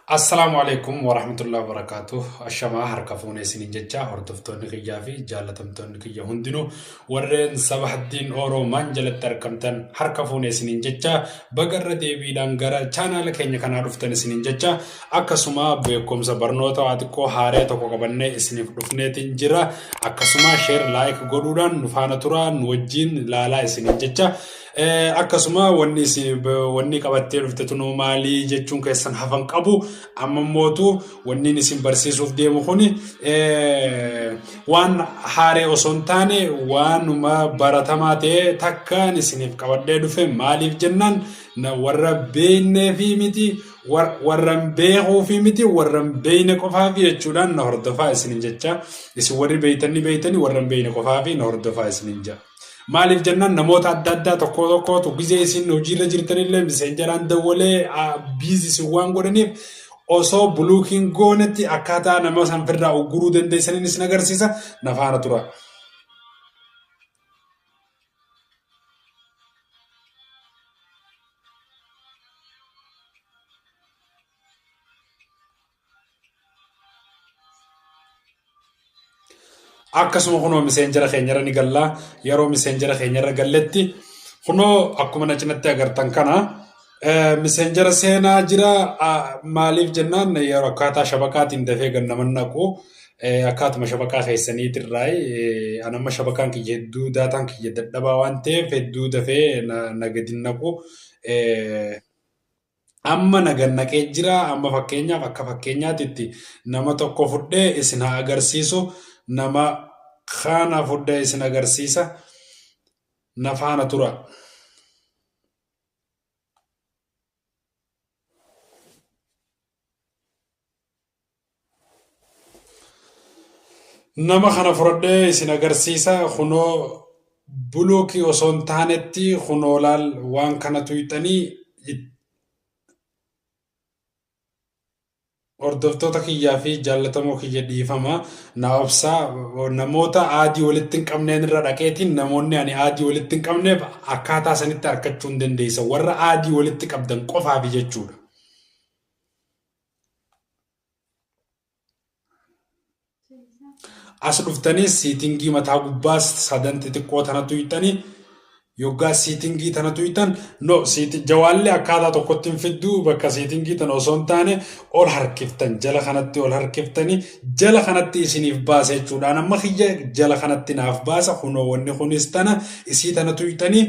Assalamu alaikum warahmatullahi wabarakatuh. Ashama harka fuune isinin jecha hordoftoonni kiyyaa fi jaalatamtoonni kiyya hundinuu warreen saba haddiin Oromaan jalatti argamtan harka fuune isinin jecha bagarra deebiidhaan gara chaanaala keenya kanaa dhuftan isinin jecha akkasuma beekumsa barnoota waa xiqqoo haaree tokko qabannee isiniif dhufneetiin jira. Akkasuma share like godhuudhaan nu faana turaa nu wajjin ilaalaa isinin jecha. Akkasuma wanni qabattee dhufte tunuu maalii jechuun keessan hafan qabu amma mootu wanni isin barsiisuuf deemu kuni waan haaree osoo hin taane waanuma baratamaa ta'e takkaan isiniif qabadhee dhufe maaliif jennaan warra beeknee fi miti warra beekuu fi miti warra beekne qofaa fi jechuudhaan na hordofaa isinin jecha isin warri beeytanii warra beekne qofaa fi na hordofaa isinin jecha. Maaliif jennaan namoota adda addaa tokko tokkootu gizee isin hojiirra jirtanillee miseenjaraan dawwalee biizis waan godhaniif osoo buluukiin goonetti akkaataa nama sanfirraa ugguruu dandeessaniin isin agarsiisa na faana tura. Akkasuma kunoo miseenjara keenyarra ni gallaa yeroo miseenjara keenyarra galletti kunoo akkuma na cinatti agartan kana miseenjara seenaa jira maaliif jennaan yeroo akkaataa shabakaatiin dafee gannaman naqu akkaatuma shabakaa keessaniitirraa anamma shabakaan kiyya hedduu daataan kiyya dadhabaa waan ta'eef hedduu dafee na gadi naqu amma nagannaqee jira amma fakkeenyaaf akka fakkeenyaatitti nama tokko fudhee isin haa agarsiisu nama kana fudhee isin agarsiisa na faana tura. Nama kana fudhee isin agarsiisa kunoo buluukii osoo hin taanetti kunoo laal waan kana tuyxanii hordoftoota kiyyaa fi jaallatamoo kiyya dhiifama na obsaa namoota aadii walitti hin qabneen irra dhaqeetiin namoonni ani aadii walitti hin qabneef akkaataa sanitti harkachuu hin dandeessa warra aadii walitti qabdan qofaaf jechuudha. As dhuftanii siitingii mataa gubbaa sadan xixiqqoo tanatu hiixanii yoggaa siitingii tanatu hiixan no jawaallee akkaataa tokkotti hin fidduu bakka siitingii tan osoo hin taane ol harkiftan jala kanatti ol harkiftanii jala kanatti isiniif baasa jechuudhaan amma kiyya jala kanatti naaf baasa kunoo wanni kunis tana isii tanatu hiixanii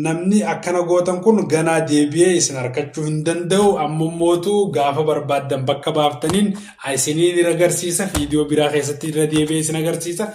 namni akkana gootan kun ganaa deebi'ee isin harkachuu hin danda'u ammummootu gaafa barbaaddan bakka baaftaniin isiniin agarsiisa viidiyoo biraa keessatti irra deebi'ee isin agarsiisa.